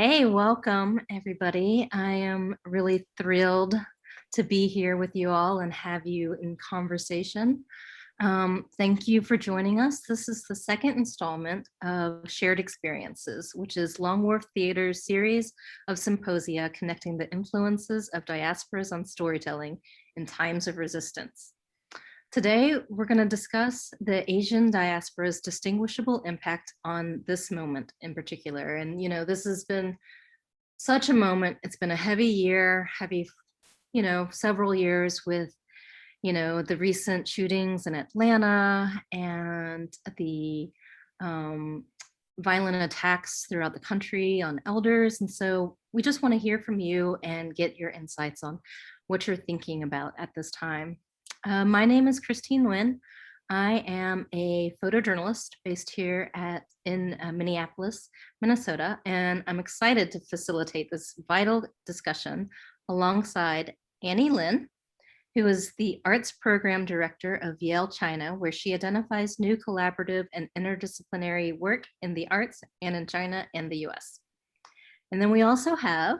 Hey, welcome everybody. I am really thrilled to be here with you all and have you in conversation. Thank you for joining us. This is the second installment of Shared Experiences, which is Long Wharf Theater's series of symposia connecting the influences of diasporas on storytelling in times of resistance. Today, we're going to discuss the Asian diaspora's distinguishable impact on this moment in particular. And, this has been such a moment. It's been a heavy year, several years with, the recent shootings in Atlanta and the violent attacks throughout the country on elders. And so we just want to hear from you and get your insights on what you're thinking about at this time. My name is Christine Nguyen. I am a photojournalist based here in Minneapolis, Minnesota, and I'm excited to facilitate this vital discussion alongside Annie Lin, who is the Arts Program Director of Yale China, where she identifies new collaborative and interdisciplinary work in the arts and in China and the US. And then we also have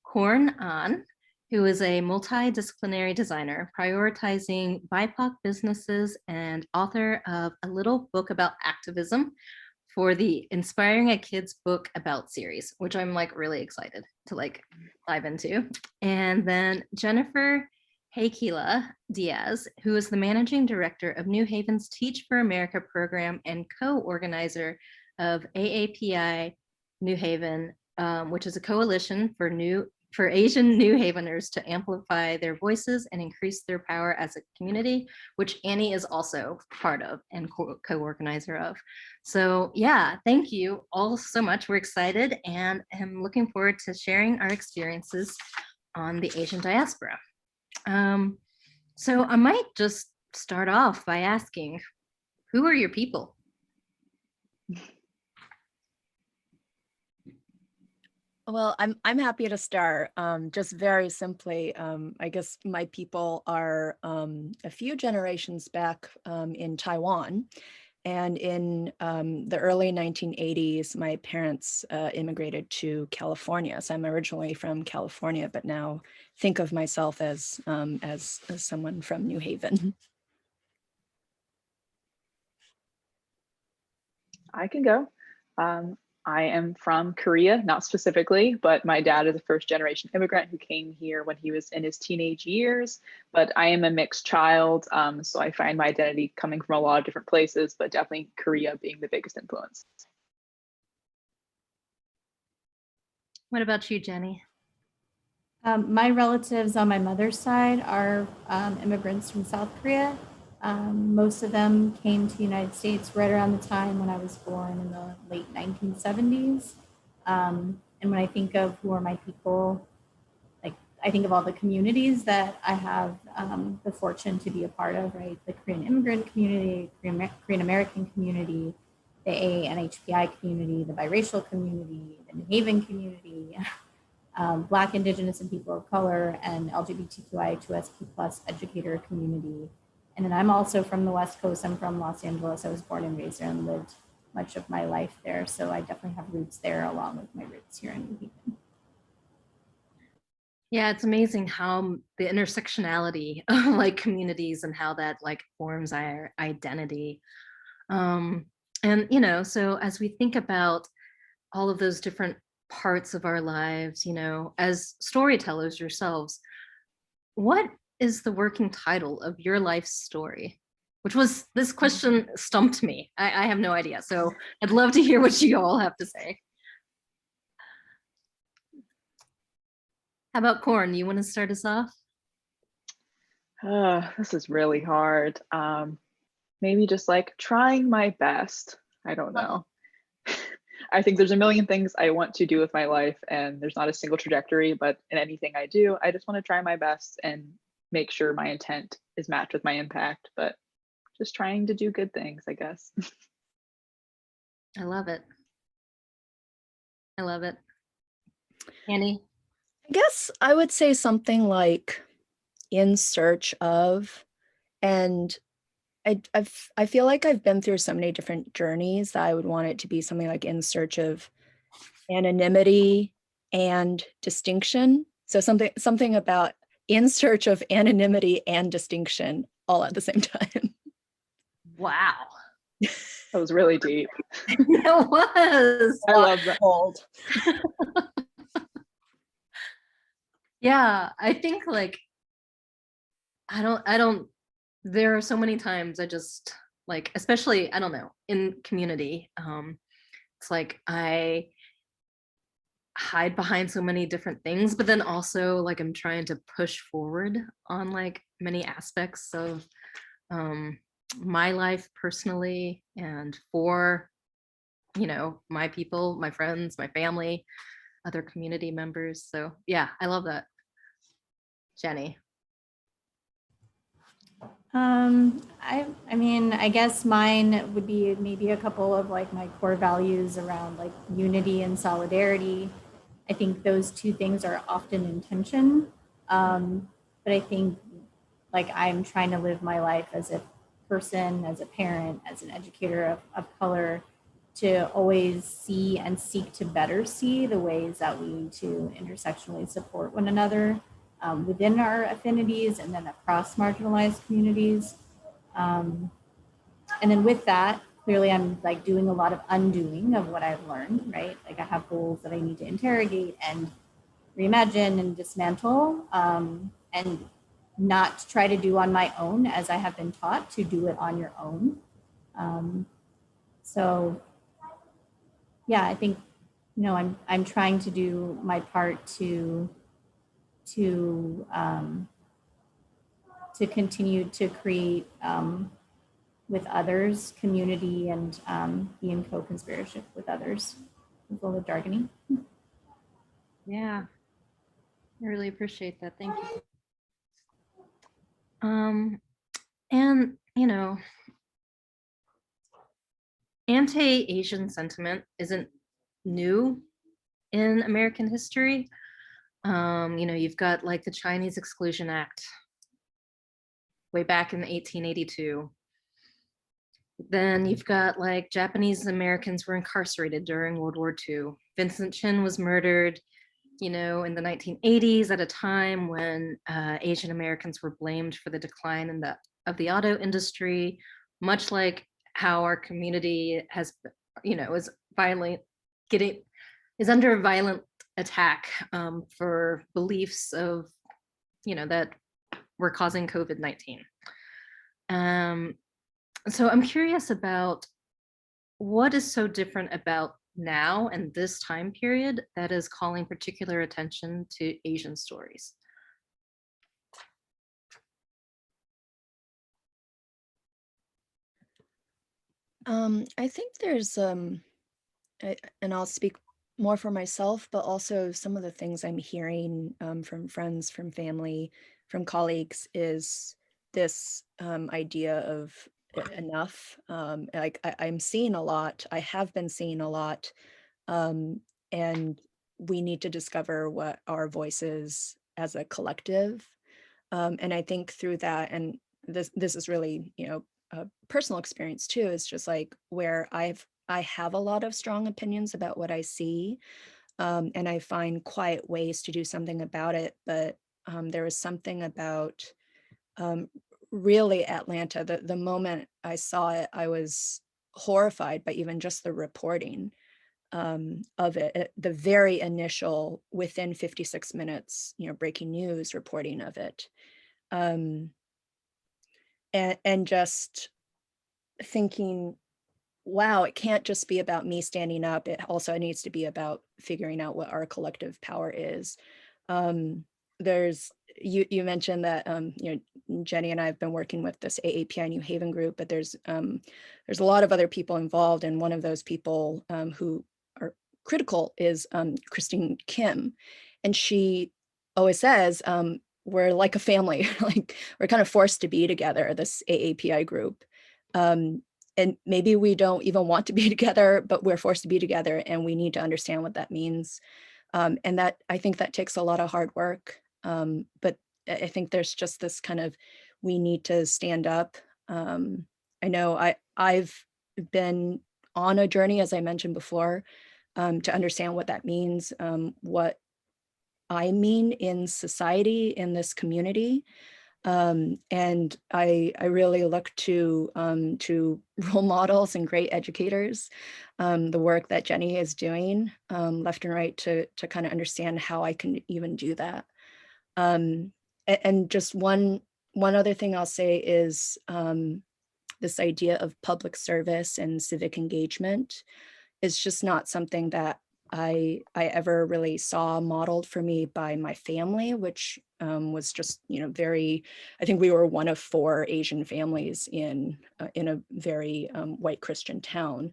Courn Ahn, who is a multidisciplinary designer prioritizing BIPOC businesses and author of a little book about activism for the Inspiring a Kids Book About series, which I'm really excited to dive into. And then Jennifer Heikkila Díaz, who is the managing director of New Haven's Teach for America program and co-organizer of AAPI New Haven, which is a coalition for Asian New Haveners to amplify their voices and increase their power as a community, which Annie is also part of and co-organizer of. So yeah, thank you all so much. We're excited and I'm looking forward to sharing our experiences on the Asian diaspora. So I might just start off by asking, who are your people? Well, I'm happy to start. Just very simply, I guess my people are a few generations back in Taiwan. And in the early 1980s, my parents immigrated to California. So I'm originally from California, but now think of myself as someone from New Haven. I can go. I am from Korea, not specifically, but my dad is a first generation immigrant who came here when he was in his teenage years, but I am a mixed child. So I find my identity coming from a lot of different places, but definitely Korea being the biggest influence. What about you, Jenny? My relatives on my mother's side are immigrants from South Korea. Most of them came to the United States right around the time when I was born in the late 1970s. And when I think of who are my people, I think of all the communities that I have the fortune to be a part of, right? The Korean immigrant community, Korean American community, the ANHPI community, the biracial community, the New Haven community, Black, Indigenous, and people of color, and LGBTQI2SP+ educator community. And then I'm also from the West Coast. I'm from Los Angeles. I was born and raised there and lived much of my life there. So I definitely have roots there along with my roots here in New Haven. Yeah, it's amazing how the intersectionality of communities and how that forms our identity. And so as we think about all of those different parts of our lives, as storytellers yourselves, what is the working title of your life story? This question stumped me. I have no idea. So I'd love to hear what you all have to say. How about Courn? You want to start us off? This is really hard. Maybe just trying my best. I don't know. I think there's a million things I want to do with my life and there's not a single trajectory, but in anything I do, I just want to try my best and make sure my intent is matched with my impact, but just trying to do good things, I guess. I love it. I love it. Annie? I guess I would say something like in search of, and I feel like I've been through so many different journeys that I would want it to be something like in search of anonymity and distinction. So something about in search of anonymity and distinction all at the same time. Wow. That was really deep. It was. I love that. Old. Yeah, I think like, I don't, there are so many times I just like, especially, I don't know, in community, it's like I hide behind so many different things, but then also like I'm trying to push forward on like many aspects of my life personally and for, you know, my people, my friends, my family, other community members. So yeah, I love that. Jenny. I mean, I guess mine would be maybe a couple of like my core values around like unity and solidarity. I think those two things are often in tension. But I think like I'm trying to live my life as a person, as a parent, as an educator of color, to always see and seek to better see the ways that we need to intersectionally support one another within our affinities and then across marginalized communities. And then with that, clearly I'm like doing a lot of undoing of what I've learned, right? Like I have goals that I need to interrogate and reimagine and dismantle, and not try to do on my own as I have been taught to do it on your own. So yeah, I think, you know, I'm trying to do my part to continue to create with others community and be in co-conspiratorship with others. It's a little jargony. Yeah, I really appreciate that. Thank you. And you know, anti-Asian sentiment isn't new in American history. You know, you've got like the Chinese Exclusion Act way back in 1882. Then you've got like Japanese Americans were incarcerated during World War II. Vincent Chin was murdered, you know, in the 1980s at a time when Asian Americans were blamed for the decline in of the auto industry, much like how our community has, you know, is under a violent attack for beliefs of, you know, that we're causing COVID-19. So I'm curious about what is so different about now and this time period that is calling particular attention to Asian stories. I think there's, and I'll speak more for myself, but also some of the things I'm hearing from friends, from family, from colleagues is this idea of enough. Like I'm seeing a lot, I have been seeing a lot, and we need to discover what our voice is as a collective. And I think through that, and this is really, you know, a personal experience too, is just like where I have a lot of strong opinions about what I see, and I find quiet ways to do something about it. But there was something about really Atlanta, the moment I saw it, I was horrified by even just the reporting of it, the very initial, within 56 minutes, you know, breaking news reporting of it. And just thinking, wow, it can't just be about me standing up. It also needs to be about figuring out what our collective power is. There's, you mentioned that, you know, Jenny and I have been working with this AAPI New Haven group, but there's a lot of other people involved. And one of those people who are critical is Christine Kim. And she always says, we're like a family, like we're kind of forced to be together, this AAPI group. And maybe we don't even want to be together, but we're forced to be together and we need to understand what that means. And that, I think that takes a lot of hard work. But I think there's just this kind of, we need to stand up. I know I've been on a journey, as I mentioned before, to understand what that means, what I mean in society, in this community. And I really look to role models and great educators, the work that Jenny is doing left and right to kind of understand how I can even do that. And just one other thing I'll say is this idea of public service and civic engagement is just not something that I ever really saw modeled for me by my family, which was just, very, I think we were one of 4 Asian families in a very white Christian town.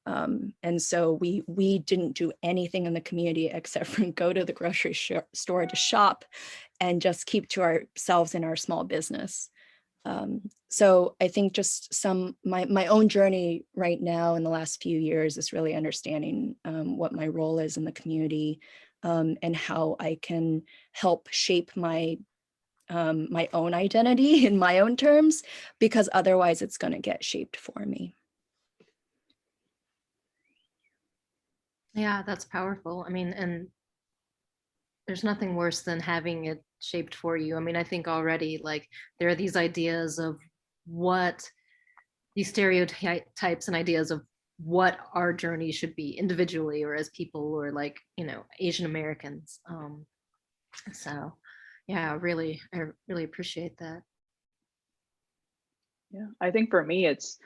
And so we didn't do anything in the community except for go to the grocery store to shop and just keep to ourselves in our small business. So I think just my own journey right now in the last few years is really understanding what my role is in the community, and how I can help shape my own identity in my own terms, because otherwise it's going to get shaped for me. Yeah, that's powerful. I mean, and there's nothing worse than having it shaped for you. I mean, I think already like there are these ideas of what these stereotypes and ideas of what our journey should be individually or as people or like, Asian Americans. So yeah, I really appreciate that. Yeah, I think for me, it's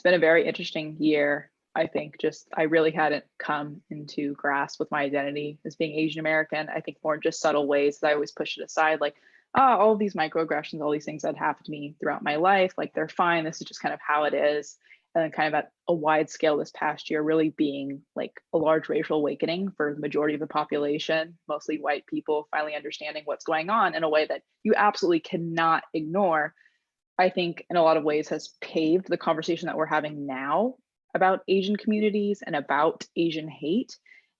been a very interesting year. I think just I really hadn't come into grasp with my identity as being Asian American. I think more in just subtle ways that I always push it aside, like, oh, all these microaggressions, all these things that happened to me throughout my life, like they're fine. This is just kind of how it is. And then kind of at a wide scale this past year, really being like a large racial awakening for the majority of the population, mostly white people, finally understanding what's going on in a way that you absolutely cannot ignore. I think in a lot of ways has paved the conversation that we're having now about Asian communities and about Asian hate,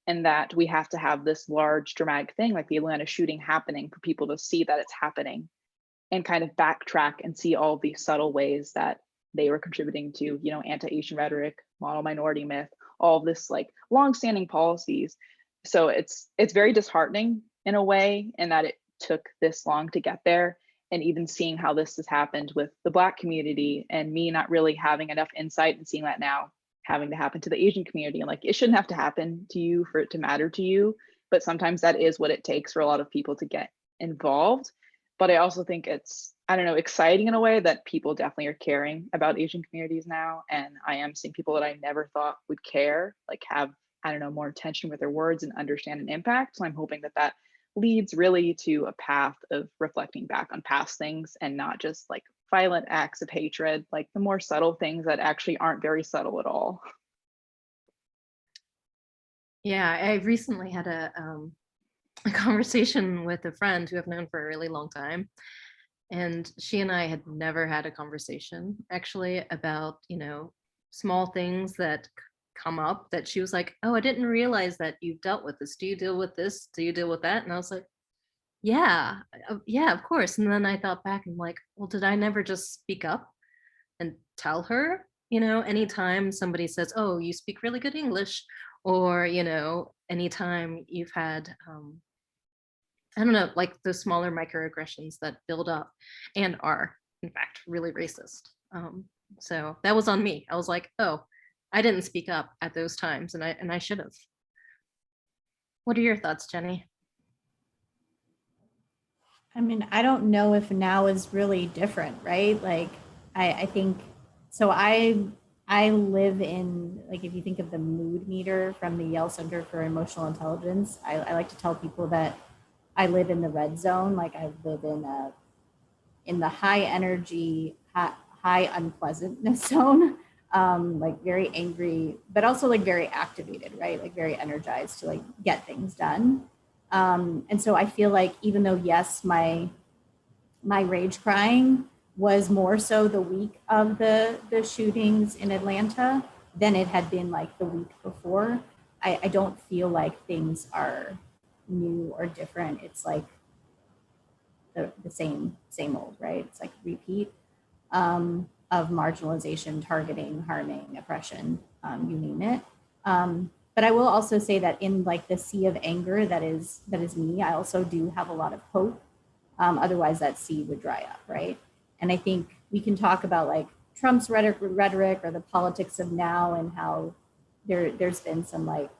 and that we have to have this large dramatic thing like the Atlanta shooting happening for people to see that it's happening and kind of backtrack and see all of these subtle ways that they were contributing to, anti-Asian rhetoric, model minority myth, all of this like longstanding policies. So it's very disheartening in a way, in that it took this long to get there. And even seeing how this has happened with the Black community and me not really having enough insight and seeing that now having to happen to the Asian community. And like, it shouldn't have to happen to you for it to matter to you. But sometimes that is what it takes for a lot of people to get involved. But I also think it's, I don't know, exciting in a way that people definitely are caring about Asian communities now. And I am seeing people that I never thought would care, like have, I don't know, more intention with their words and understand an impact. So I'm hoping that that leads really to a path of reflecting back on past things and not just like violent acts of hatred, like the more subtle things that actually aren't very subtle at all. Yeah, I recently had a conversation with a friend who I've known for a really long time. And she and I had never had a conversation actually about, small things that come up that she was like, oh, I didn't realize that you dealt with this. Do you deal with this? Do you deal with that? And I was like, yeah, yeah, of course. And then I thought back and like, well, did I never just speak up and tell her, anytime somebody says, oh, you speak really good English, or, anytime you've had, I don't know, like those smaller microaggressions that build up and are, in fact, really racist. So that was on me. I was like, oh, I didn't speak up at those times, and I should have. What are your thoughts, Jenny? I mean, I don't know if now is really different, right? Like, I think so. I live in, like, if you think of the mood meter from the Yale Center for Emotional Intelligence, I like to tell people that I live in the red zone. Like, I live in the high energy, high unpleasantness zone, like very angry, but also like very activated, right? Like very energized to like get things done. And so I feel like even though, yes, my rage crying was more so the week of the shootings in Atlanta than it had been like the week before, I don't feel like things are new or different. It's like the same old, right? It's like repeat of marginalization, targeting, harming, oppression, you name it. But I will also say that in like the sea of anger that is me, I also do have a lot of hope. Otherwise that sea would dry up, right? And I think we can talk about like Trump's rhetoric or the politics of now and how there's been some like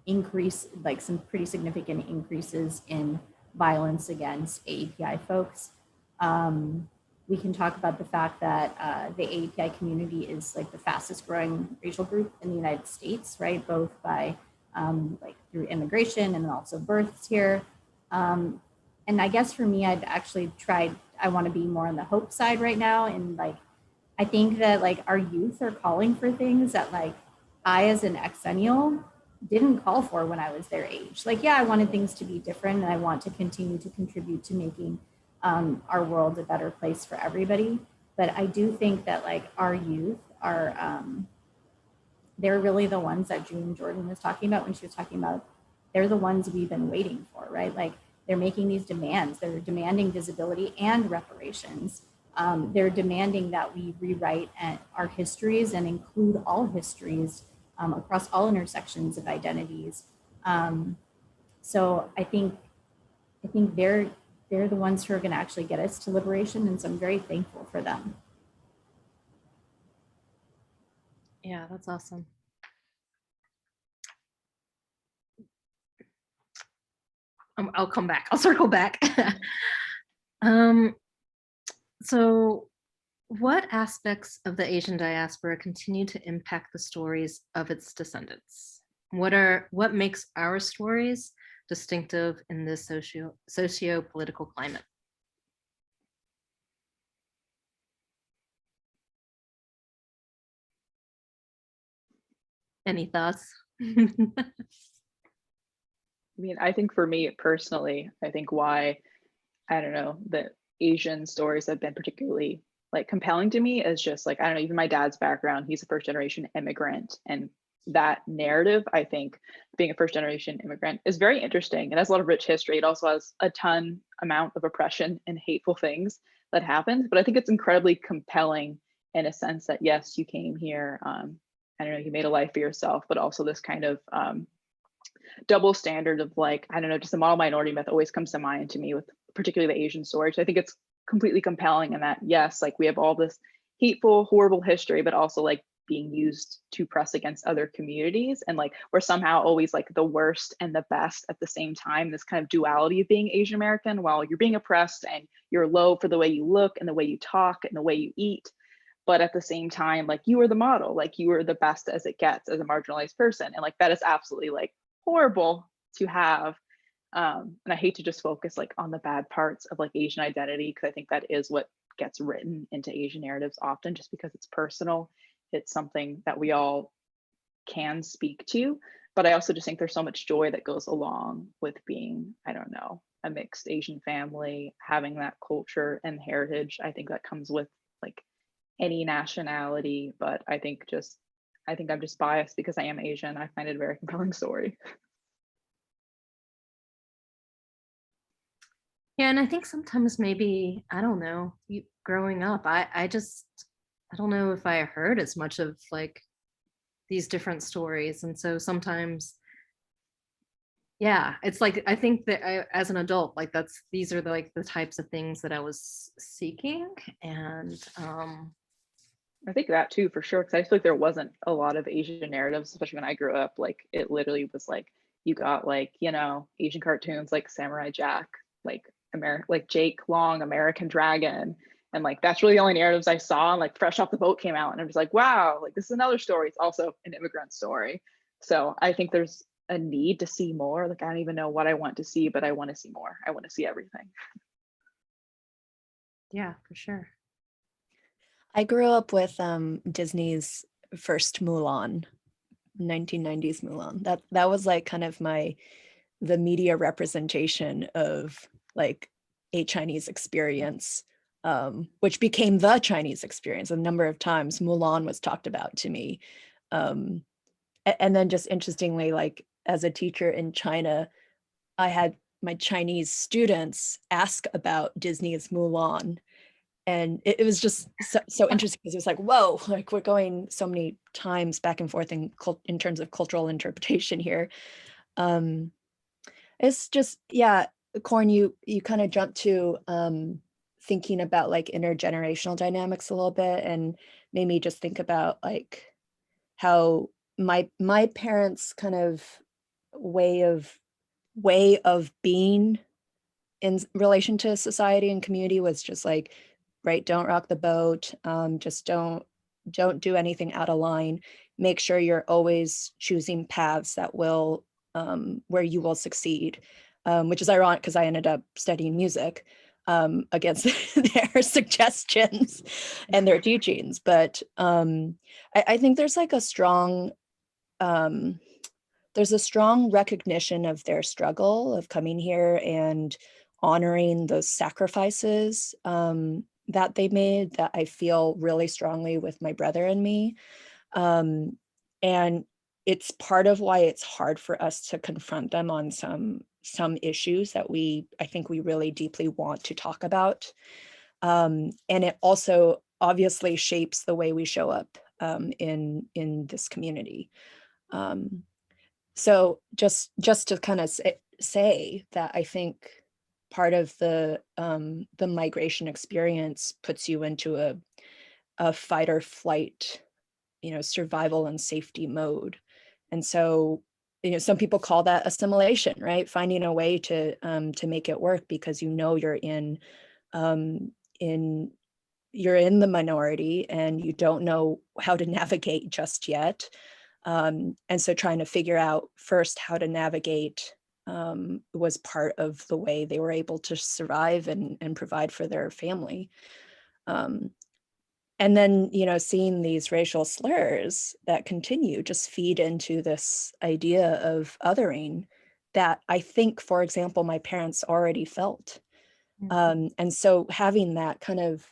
increase, like some pretty significant increases in violence against AAPI folks. We can talk about the fact that the AAPI community is like the fastest growing racial group in the United States, right? Both by like through immigration and also births here. And I guess for me, I've actually tried, I want to be more on the hope side right now. And like, I think that like our youth are calling for things that like I as an exennial didn't call for when I was their age. Like, yeah, I wanted things to be different and I want to continue to contribute to making our world a better place for everybody. But I do think that like our youth are, they're really the ones that June Jordan was talking about when she was talking about, they're the ones we've been waiting for, right? Like they're making these demands, they're demanding visibility and reparations. They're demanding that we rewrite our histories and include all histories across all intersections of identities. So I think they're the ones who are going to actually get us to liberation, and so I'm very thankful for them. Yeah, that's awesome. I'll come back. I'll circle back. So what aspects of the Asian diaspora continue to impact the stories of its descendants? What makes our stories distinctive in this socio-political climate? Any thoughts? I mean, I think for me personally, I think why, I don't know, the Asian stories have been particularly like compelling to me is just like, I don't know, even my dad's background, he's a first generation immigrant, and that narrative, I think being a first generation immigrant is very interesting. It has a lot of rich history. It also has a ton amount of oppression and hateful things that happened, but I think it's incredibly compelling in a sense that yes, you came here, I don't know, you made a life for yourself, but also this kind of double standard of like, I don't know, just the model minority myth always comes to mind to me with particularly the Asian story. So I think it's completely compelling in that, yes, like we have all this hateful, horrible history, but also like being used to press against other communities. And like, we're somehow always like the worst and the best at the same time, this kind of duality of being Asian American while you're being oppressed and you're low for the way you look and the way you talk and the way you eat. But at the same time, like you are the model, like you are the best as it gets as a marginalized person. And like, that is absolutely like horrible to have. And I hate to just focus like on the bad parts of like Asian identity, because I think that is what gets written into Asian narratives often, just because it's personal. It's something that we all can speak to. But I also just think there's so much joy that goes along with being, I don't know, a mixed Asian family, having that culture and heritage. I think that comes with like any nationality, but I think I'm just biased because I am Asian. I find it a very compelling story. Yeah, and I think sometimes maybe, I don't know, growing up, I don't know if I heard as much of like these different stories. And so sometimes, yeah, it's like, I think that as an adult, like these are like the types of things that I was seeking. And I think that too, for sure, because I feel like there wasn't a lot of Asian narratives, especially when I grew up. Like it literally was like, you got like, you know, Asian cartoons like Samurai Jack, like like Jake Long, American Dragon. And like, that's really the only narratives I saw. And like Fresh Off the Boat came out and I was like, wow, like this is another story. It's also an immigrant story. So I think there's a need to see more. Like, I don't even know what I want to see, but I want to see more. I want to see everything. yeah, for sure. I grew up with Disney's first Mulan, 1990s Mulan. That was like kind of the media representation of like a Chinese experience, which became the Chinese experience. A number of times Mulan was talked about to me. And then just interestingly, like as a teacher in China, I had my Chinese students ask about Disney's Mulan. it was just so interesting because it was like, whoa, like we're going so many times back and forth in terms of cultural interpretation here. It's just, yeah, Courn, you kind of jumped to thinking about like intergenerational dynamics a little bit, and made me just think about like how my parents' kind of way of being in relation to society and community was just like, right, don't rock the boat, just don't do anything out of line, make sure you're always choosing paths that will where you will succeed, which is ironic because I ended up studying music against their suggestions and their teachings. But I think there's like a strong recognition of their struggle of coming here and honoring those sacrifices that they made, that I feel really strongly with my brother and me. And it's part of why it's hard for us to confront them on some issues that I think we really deeply want to talk about. And it also obviously shapes the way we show up in this community. So just to kind of say that I think part of the migration experience puts you into a fight or flight, survival and safety mode. And so, some people call that assimilation, right? Finding a way to make it work because you're in the minority and you don't know how to navigate just yet. And so trying to figure out first how to navigate was part of the way they were able to survive and provide for their family. And then, seeing these racial slurs that continue just feed into this idea of othering that I think, for example, my parents already felt. And so having that kind of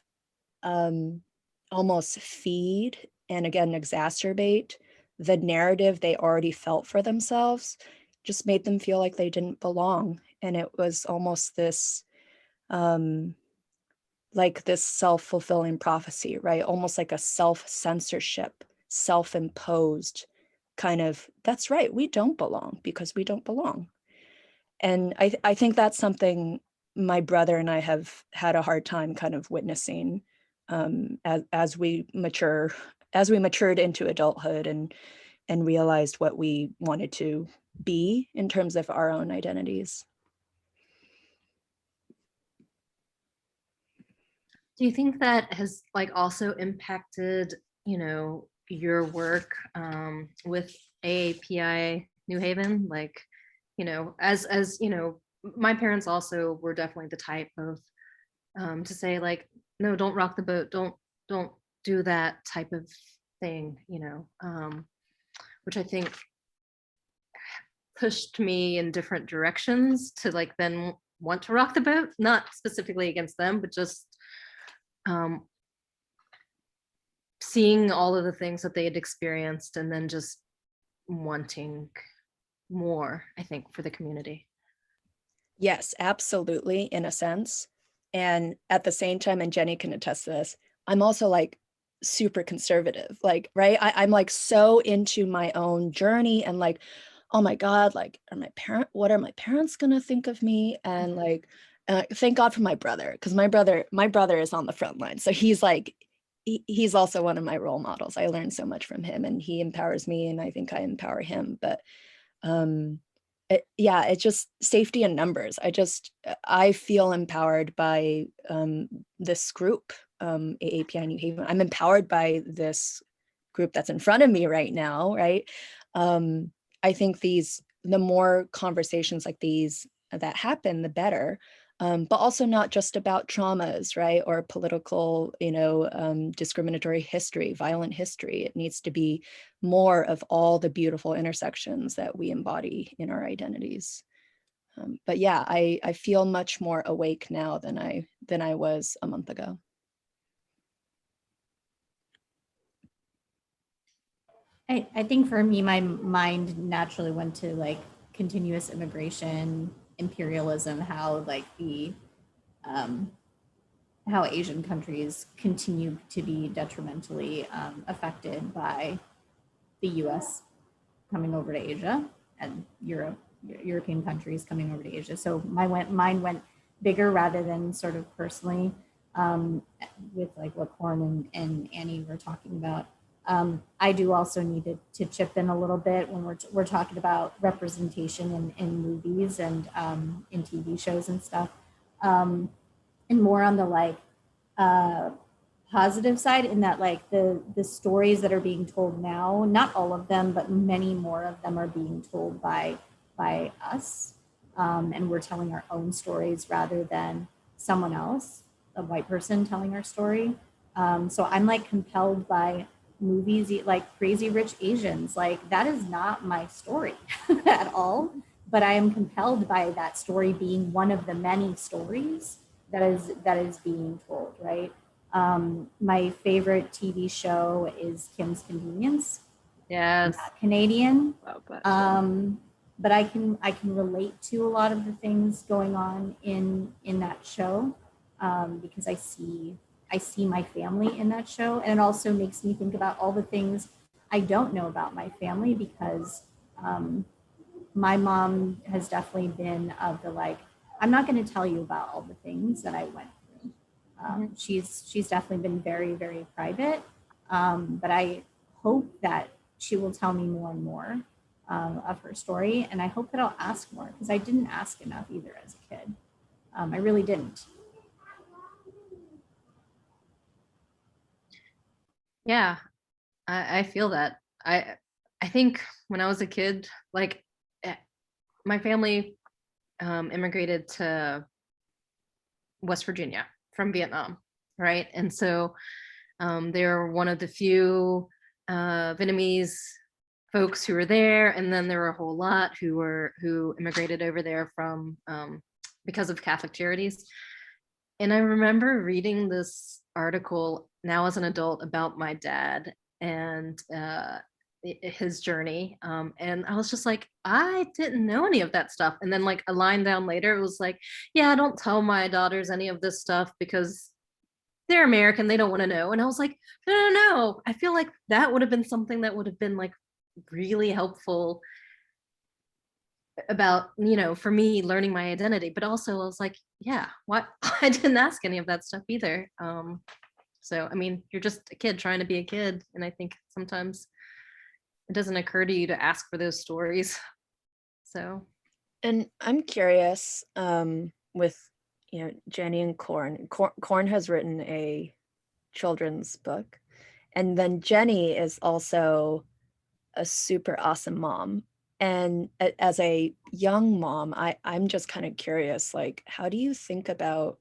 almost feed and again exacerbate the narrative they already felt for themselves just made them feel like they didn't belong. And it was almost this like this self-fulfilling prophecy, right? Almost like a self-censorship, self-imposed kind of, that's right, we don't belong because we don't belong. And I think that's something my brother and I have had a hard time kind of witnessing as we matured into adulthood and realized what we wanted to be in terms of our own identities. Do you think that has like also impacted, your work with AAPI New Haven? Like, as my parents also were definitely the type of to say like, no, don't rock the boat, don't do that type of thing, which I think pushed me in different directions to like then want to rock the boat, not specifically against them, but just seeing all of the things that they had experienced and then just wanting more, I think, for the community. Yes, absolutely, in a sense. And at the same time, and Jenny can attest to this, I'm also like super conservative, like, right? I'm like so into my own journey and like, oh my God, like, what are my parents gonna think of me? And like, thank God for my brother, because my brother is on the front line. So he's like, he's also one of my role models. I learned so much from him and he empowers me and I think I empower him. But it's just safety in numbers. I feel empowered by this group, AAPI New Haven. I'm empowered by this group that's in front of me right now, right? I think the more conversations like these that happen, the better. But also not just about traumas, right? Or political, discriminatory history, violent history. It needs to be more of all the beautiful intersections that we embody in our identities. But yeah, I feel much more awake now than I was a month ago. I think for me, my mind naturally went to like continuous immigration, imperialism, how like the how Asian countries continue to be detrimentally affected by the US coming over to Asia and European countries coming over to Asia. So mine went bigger rather than sort of personally with like what Courn and Annie were talking about. I do also need to chip in a little bit when we're talking about representation in movies and in TV shows and stuff, and more on the like positive side, in that like the stories that are being told now, not all of them, but many more of them are being told by us, and we're telling our own stories rather than someone else, a white person telling our story. So I'm like compelled by movies like Crazy Rich Asians. Like that is not my story at all, but I am compelled by that story being one of the many stories that is being told, right? My favorite TV show is Kim's Convenience. Yes. Canadian. Love that. But I can relate to a lot of the things going on in that show, because I see my family in that show, and it also makes me think about all the things I don't know about my family, because my mom has definitely been of the like, I'm not going to tell you about all the things that I went through. She's definitely been very, very private, but I hope that she will tell me more and more of her story, and I hope that I'll ask more, because I didn't ask enough either as a kid. I really didn't. Yeah, I feel that. I think when I was a kid, like my family immigrated to West Virginia from Vietnam, right? And so they're one of the few Vietnamese folks who were there, and then there were a whole lot who immigrated over there from because of Catholic Charities. And I remember reading this article now as an adult about my dad and his journey, and I was just like, I didn't know any of that stuff. And then like a line down later, it was like, yeah, I don't tell my daughters any of this stuff because they're American, they don't want to know. And I was like, no, I feel like that would have been something that would have been like really helpful about, for me learning my identity. But also I was like, yeah, what? I didn't ask any of that stuff either. So I mean, you're just a kid trying to be a kid, and I think sometimes it doesn't occur to you to ask for those stories. So, and I'm curious, with Jenny and Courn. Courn has written a children's book, and then Jenny is also a super awesome mom. And as a young mom, I'm just kind of curious, like, how do you think about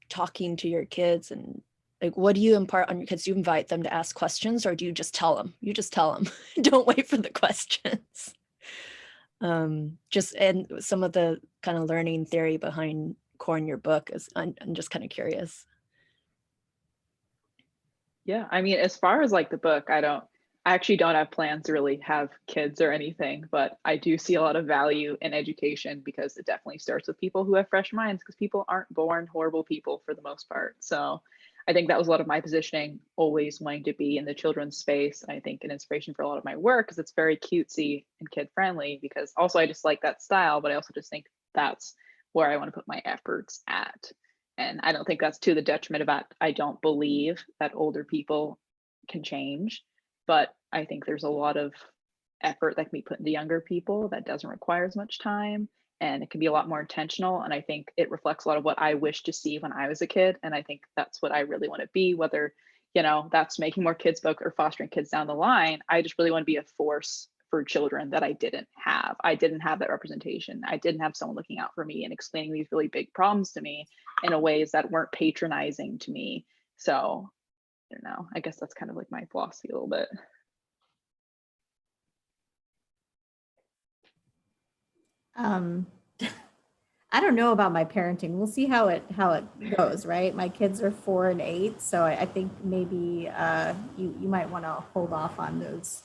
talking to your kids, and like, what do you impart on your kids? Do you invite them to ask questions, or do you just tell them? You just tell them, don't wait for the questions. And some of the kind of learning theory behind Courn, your book, is I'm just kind of curious. Yeah, I mean, as far as like the book, I actually don't have plans to really have kids or anything, but I do see a lot of value in education, because it definitely starts with people who have fresh minds, because people aren't born horrible people for the most part. So I think that was a lot of my positioning, always wanting to be in the children's space. And I think an inspiration for a lot of my work, because it's very cutesy and kid friendly, because also I just like that style, but I also just think that's where I want to put my efforts at. And I don't think that's to the detriment about, I don't believe that older people can change, but I think there's a lot of effort that can be put into younger people that doesn't require as much time, and it can be a lot more intentional. And I think it reflects a lot of what I wish to see when I was a kid. And I think that's what I really want to be, whether, that's making more kids book or fostering kids down the line. I just really want to be a force for children that I didn't have. I didn't have that representation. I didn't have someone looking out for me and explaining these really big problems to me in a ways that weren't patronizing to me. So I don't know, I guess that's kind of like my philosophy a little bit. I don't know about my parenting. We'll see how it goes, right? My kids are 4 and 8, so I think maybe you might want to hold off on those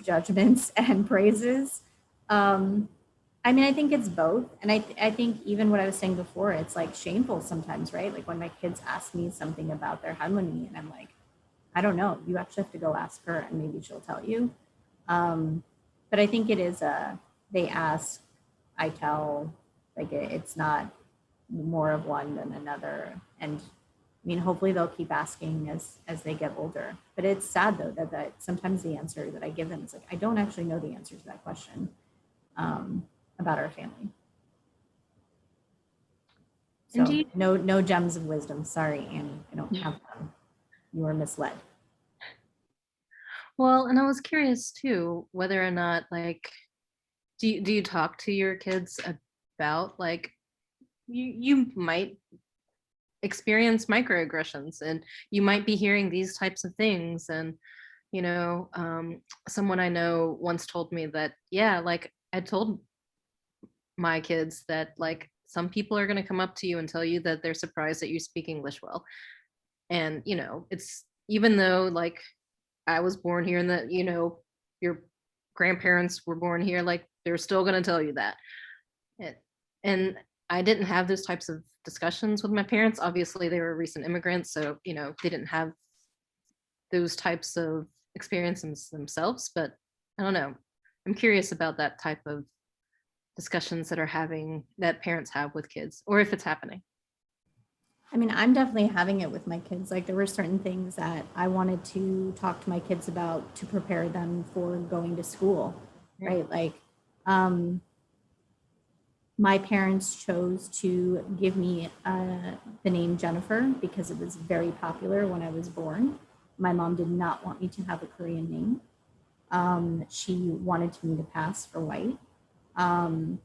judgments and praises. I mean, I think it's both. And I think even what I was saying before, it's like shameful sometimes, right? Like when my kids ask me something about their harmony and I'm like, I don't know, you actually have to go ask her and maybe she'll tell you. But I think it is they ask, I tell, like it's not more of one than another. And I mean, hopefully they'll keep asking as they get older. But it's sad though that sometimes the answer that I give them is like, I don't actually know the answer to that question about our family. So Indeed. no gems of wisdom. Sorry, Annie, I don't have them. You were misled. Well, and I was curious too, whether or not like, do you talk to your kids about like, you might experience microaggressions and you might be hearing these types of things. And, you know, someone I know once told me that, yeah, like I told my kids that like some people are going to come up to you and tell you that they're surprised that you speak English well. And, you know, it's even though like I was born here and that, you know, your grandparents were born here, like they're still going to tell you that. And I didn't have those types of discussions with my parents. Obviously, they were recent immigrants, so, you know, they didn't have those types of experiences themselves. But I don't know. I'm curious about that type of discussions that parents have with kids, or if it's happening. I mean, I'm definitely having it with my kids. Like there were certain things that I wanted to talk to my kids about to prepare them for going to school, right? Like my parents chose to give me the name Jennifer because it was very popular when I was born. My mom did not want me to have a Korean name. She wanted me to pass for white. And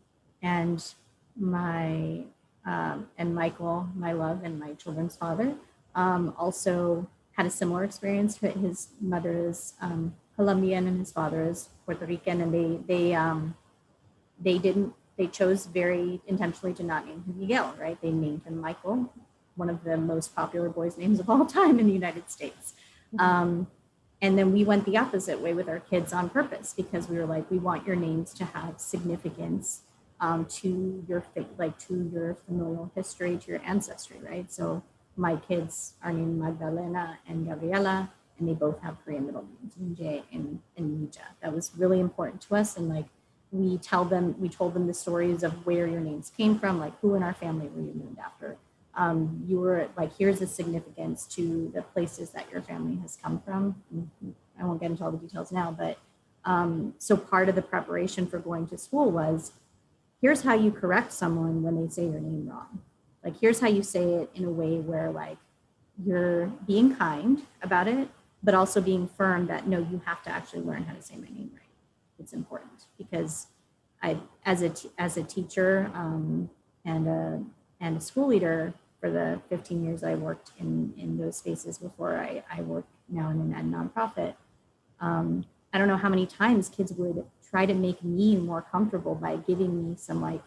my and Michael, my love, and my children's father, also had a similar experience. His mother is Colombian and his father is Puerto Rican, and they chose very intentionally to not name him Miguel, right? They named him Michael, one of the most popular boys' names of all time in the United States. And then we went the opposite way with our kids on purpose because we were like, we want your names to have significance to your familial history, to your ancestry, right? So my kids are named Magdalena and Gabriela, and they both have Korean middle names, Minjae and Mija. That was really important to us, and like we told them the stories of where your names came from, like who in our family were you named after. You were like, here's the significance to the places that your family has come from. I won't get into all the details now, but so part of the preparation for going to school was, here's how you correct someone when they say your name wrong. Like, here's how you say it in a way where like you're being kind about it, but also being firm that no, you have to actually learn how to say my name right. It's important because as a teacher and a school leader for the 15 years I worked in those spaces before I work now in a nonprofit. I don't know how many times kids would try to make me more comfortable by giving me some like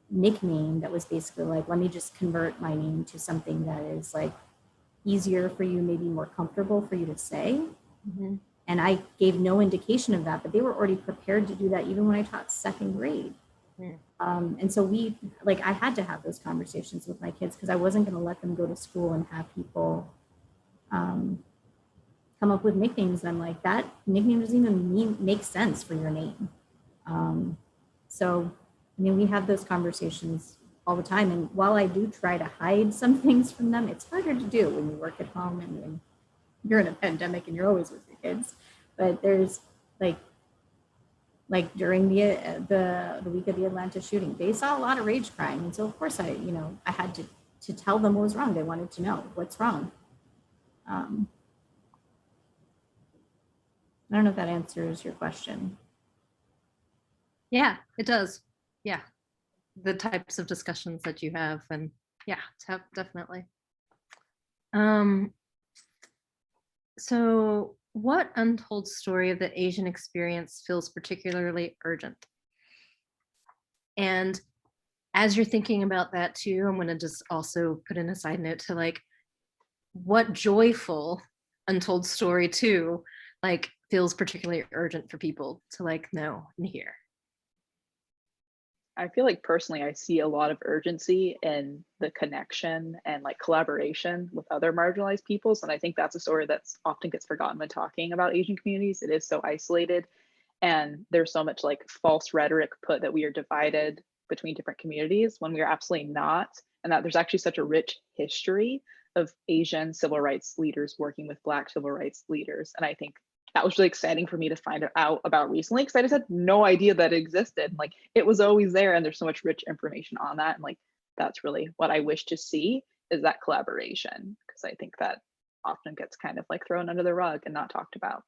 nickname that was basically like, let me just convert my name to something that is like easier for you, maybe more comfortable for you to say. Mm-hmm. And I gave no indication of that, but they were already prepared to do that even when I taught second grade. Yeah. And so I had to have those conversations with my kids because I wasn't going to let them go to school and have people come up with nicknames. And I'm like, that nickname doesn't even make sense for your name. So, I mean, we have those conversations all the time. And while I do try to hide some things from them, it's harder to do when you work at home and when you're in a pandemic and you're always with your kids. But there's like during the week of the Atlanta shooting, they saw a lot of rage crime. And so of course I had to tell them what was wrong. They wanted to know what's wrong. I don't know if that answers your question. Yeah, it does. Yeah. The types of discussions that you have, and yeah, definitely. So what untold story of the Asian experience feels particularly urgent? And as you're thinking about that too, I'm going to just also put in a side note to like, what joyful untold story too, like feels particularly urgent for people to like know and hear? I feel like personally, I see a lot of urgency in the connection and like collaboration with other marginalized peoples. And I think that's a story that's often gets forgotten when talking about Asian communities. It is so isolated, and there's so much like false rhetoric put that we are divided between different communities when we are absolutely not. And that there's actually such a rich history of Asian civil rights leaders working with Black civil rights leaders. And I think that was really exciting for me to find out about recently, because I just had no idea that it existed. Like it was always there, and there's so much rich information on that. And like that's really what I wish to see, is that collaboration, because I think that often gets kind of like thrown under the rug and not talked about.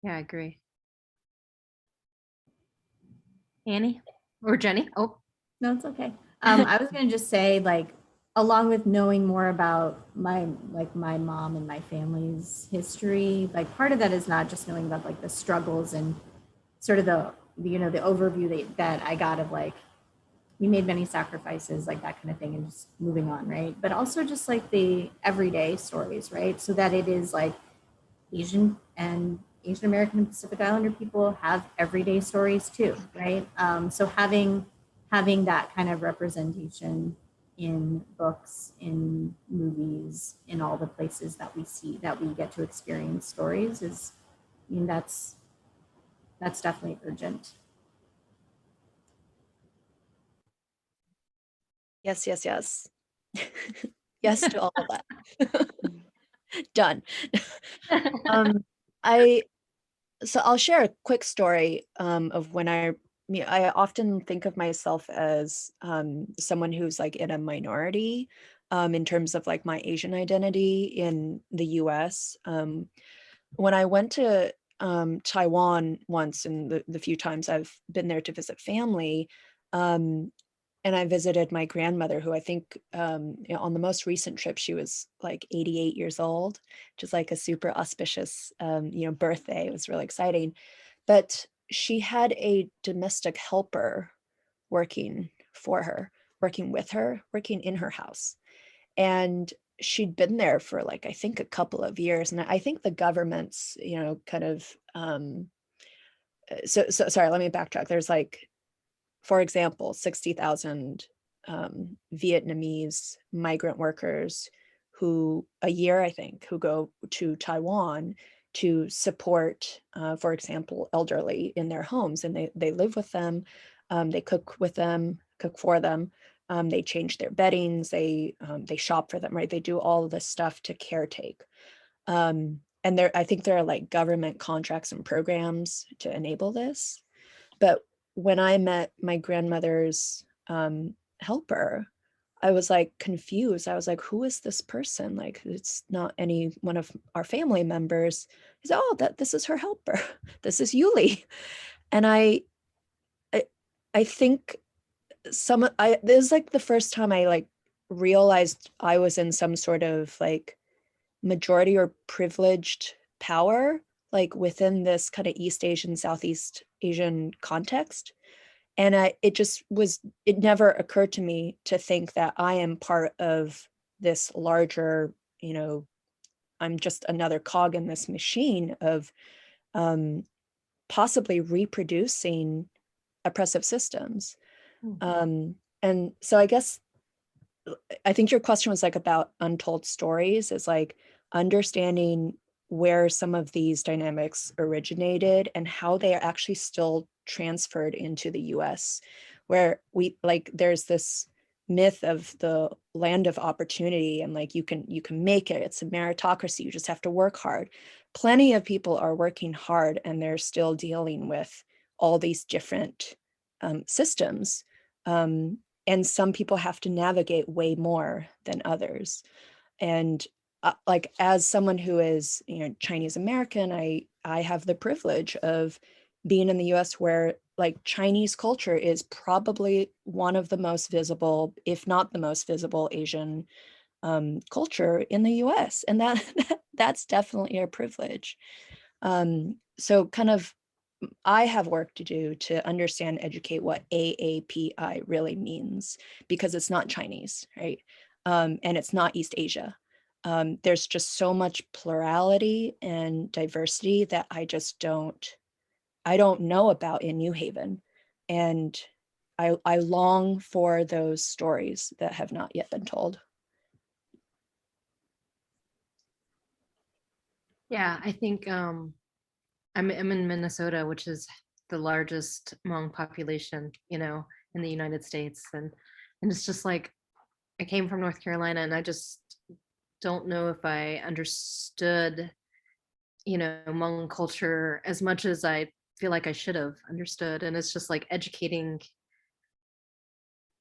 Yeah, I agree. Annie or Jenny? Oh, No, it's okay. I was gonna just say, like, along with knowing more about my mom and my family's history, like part of that is not just knowing about like the struggles and sort of the the overview that I got of like we made many sacrifices, like that kind of thing, and just moving on, right? But also just like the everyday stories, right? So that it is like Asian American and Pacific Islander people have everyday stories too, right? So having that kind of representation in books, in movies, in all the places that we see, that we get to experience stories is, I mean, that's definitely urgent. Yes, yes, yes. Yes to all of that. Done. So I'll share a quick story of when I often think of myself as someone who's like in a minority in terms of like my Asian identity in the US. When I went to Taiwan once, and the few times I've been there to visit family, and I visited my grandmother, who I think on the most recent trip, she was like 88 years old, which is like a super auspicious, birthday. It was really exciting. But she had a domestic helper working for her, working with her, working in her house. And she'd been there for like, I think a couple of years. And I think the government's, kind of, so sorry, let me backtrack. There's like, for example, 60,000 Vietnamese migrant workers who a year, I think, who go to Taiwan to support, for example, elderly in their homes, and they live with them, they cook with them, cook for them, they change their beddings, they shop for them, right? They do all of this stuff to caretake. And I think there are like government contracts and programs to enable this. But when I met my grandmother's helper, I was like confused. I was like, who is this person? Like, it's not any one of our family members. He said, oh, this is her helper. This is Yuli. And I think this is like the first time I like realized I was in some sort of like majority or privileged power, like within this kind of East Asian, Southeast Asian context. And it never occurred to me to think that I am part of this larger, I'm just another cog in this machine of possibly reproducing oppressive systems. And so I think your question was like about untold stories, is like understanding where some of these dynamics originated and how they are actually still transferred into the US, where there's this myth of the land of opportunity, and like you can make it, it's a meritocracy, you just have to work hard. Plenty of people are working hard, and they're still dealing with all these different systems. And some people have to navigate way more than others. And like as someone who is Chinese American, I have the privilege of being in the US, where like Chinese culture is probably one of the most visible, if not the most visible, Asian culture in the US, and that's definitely a privilege. So kind of I have work to do to understand, educate what AAPI really means, because it's not Chinese, right? And it's not East Asia. There's just so much plurality and diversity that I just don't I don't know about in New Haven. And I long for those stories that have not yet been told. Yeah, I think I'm in Minnesota, which is the largest Hmong population, you know, in the United States. And it's just like, I came from North Carolina and I just don't know if I understood, you know, Hmong culture as much as I feel like I should have understood. And it's just like educating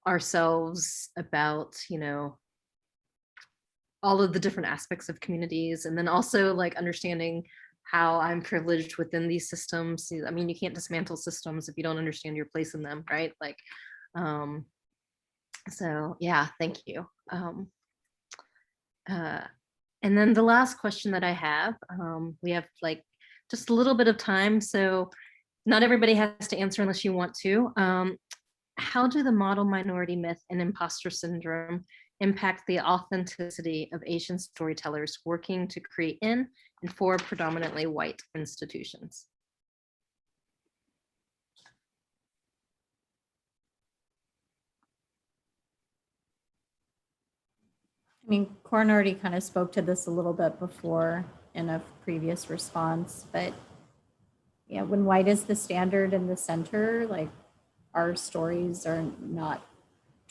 ourselves about, you know, all of the different aspects of communities, and then also like understanding how I'm privileged within these systems. I mean, you can't dismantle systems if you don't understand your place in them, right? Like, so yeah, thank you. And then the last question that I have, we have like just a little bit of time, so not everybody has to answer unless you want to. How do the model minority myth and imposter syndrome impact the authenticity of Asian storytellers working to create in and for predominantly white institutions? I mean, Courn already kind of spoke to this a little bit before in a previous response, but yeah, when white is the standard in the center, like our stories are not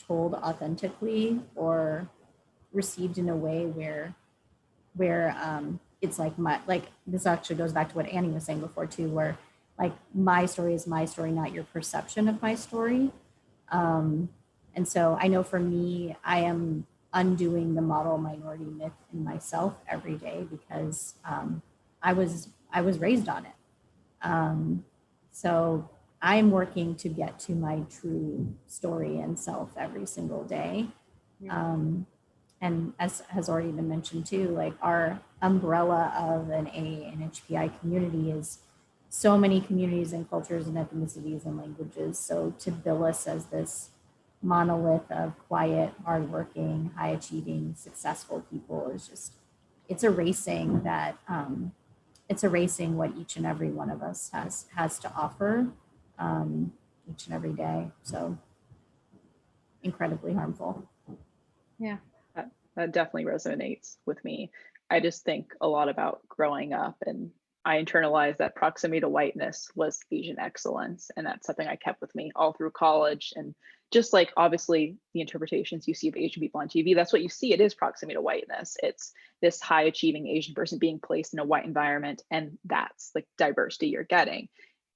told authentically or received in a way where it's like this actually goes back to what Annie was saying before too, where like my story is my story, not your perception of my story. And so I know for me, I am undoing the model minority myth in myself every day because I was raised on it. So I'm working to get to my true story and self every single day. And as has already been mentioned too, like our umbrella of an A and HPI community is so many communities and cultures and ethnicities and languages. So to bill us as this monolith of quiet, hardworking, high achieving, successful people is just, it's erasing that, it's erasing what each and every one of us has to offer each and every day. So incredibly harmful. Yeah. That definitely resonates with me. I just think a lot about growing up, and I internalized that proximity to whiteness was Asian excellence. And that's something I kept with me all through college. And just like obviously the interpretations you see of Asian people on TV, that's what you see. It is proximity to whiteness. It's this high achieving Asian person being placed in a white environment. And that's the diversity you're getting.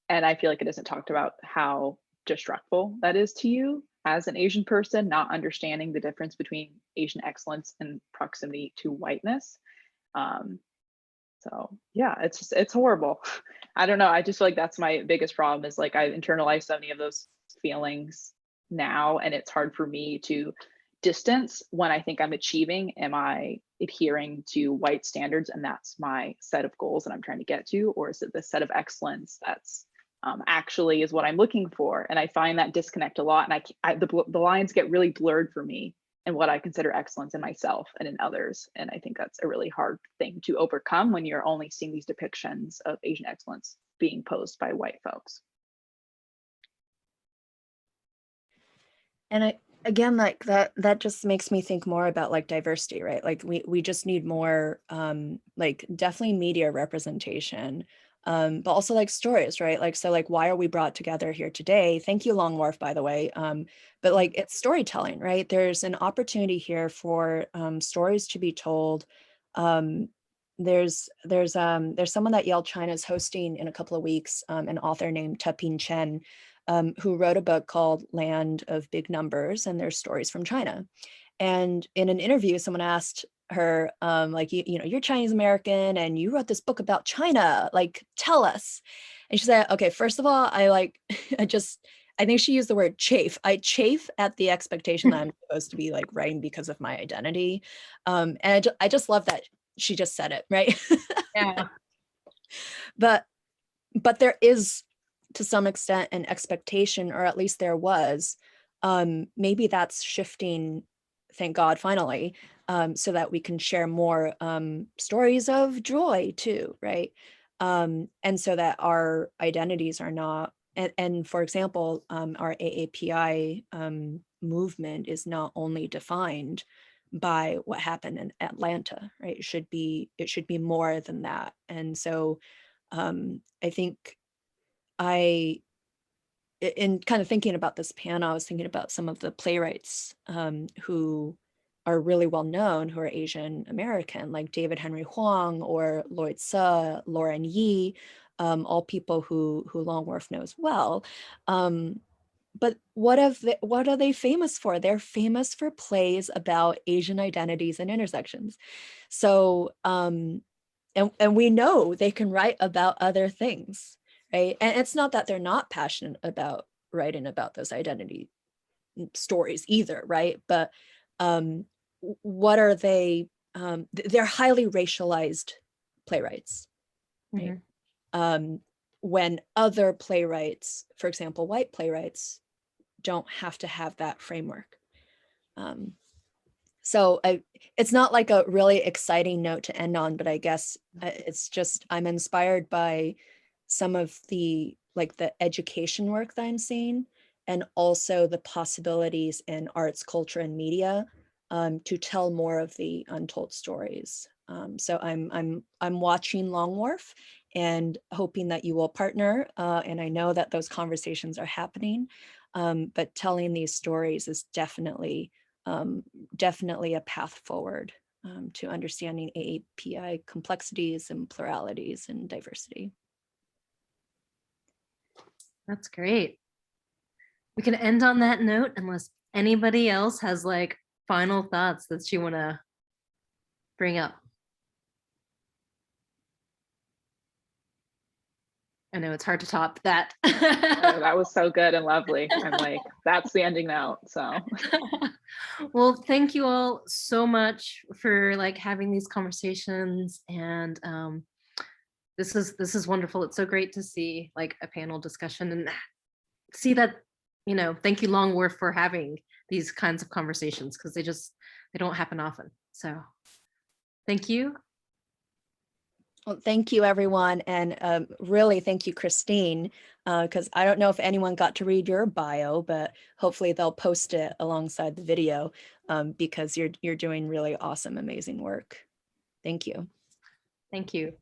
And I feel like it isn't talked about how destructive that is to you as an Asian person, not understanding the difference between Asian excellence and proximity to whiteness. So yeah, it's horrible. I don't know. I just feel like that's my biggest problem is like I've internalized so many of those feelings now, and it's hard for me to distance when I think I'm achieving. Am I adhering to white standards and that's my set of goals that I'm trying to get to, or is it the set of excellence that's actually is what I'm looking for? And I find that disconnect a lot, and the lines get really blurred for me and what I consider excellence in myself and in others. And I think that's a really hard thing to overcome when you're only seeing these depictions of Asian excellence being posed by white folks. And again, like that just makes me think more about like diversity, right? Like we just need more like definitely media representation, but also like stories, right? Like, so like, why are we brought together here today? Thank you, Long Wharf, by the way. But like, it's storytelling, right? There's an opportunity here for stories to be told. There's someone that Yale China is hosting in a couple of weeks, an author named Tapin Chen, who wrote a book called Land of Big Numbers, and there's stories from China. And in an interview, someone asked her, like, you know, you're Chinese American and you wrote this book about China, like, tell us. And she said, okay, first of all, I think she used the word chafe. I chafe at the expectation that I'm supposed to be like writing because of my identity. And I just love that she just said it, right? Yeah. But there is, to some extent, an expectation, or at least there was. Maybe that's shifting, thank God, finally, so that we can share more stories of joy too, right? And so that our identities are not, and for example, our AAPI movement is not only defined by what happened in Atlanta, right? It should be more than that. And so I think in kind of thinking about this panel, I was thinking about some of the playwrights who are really well known, who are Asian American, like David Henry Hwang or Lloyd Suh, Lauren Yee, all people who Long Wharf knows well. But what are they famous for? They're famous for plays about Asian identities and intersections. So, and we know they can write about other things, right? And it's not that they're not passionate about writing about those identity stories either, right? But what are they? They're highly racialized playwrights, right? When other playwrights, for example, white playwrights, don't have to have that framework. So it's not like a really exciting note to end on, but I guess it's just, I'm inspired by some of the education work that I'm seeing, and also the possibilities in arts, culture, and media to tell more of the untold stories. So I'm watching Long Wharf and hoping that you will partner. And I know that those conversations are happening, but telling these stories is definitely a path forward to understanding AAPI complexities and pluralities and diversity. That's great. We can end on that note unless anybody else has like final thoughts that you want to bring up. I know it's hard to top that. Oh, that was so good and lovely. I'm like, that's the ending note. So well, thank you all so much for like having these conversations, and this is wonderful. It's so great to see like a panel discussion and see that, you know, thank you Long Wharf for having these kinds of conversations, because they don't happen often. So thank you. Well, thank you, everyone. And really thank you, Christine, because I don't know if anyone got to read your bio, but hopefully they'll post it alongside the video because you're doing really awesome, amazing work. Thank you. Thank you.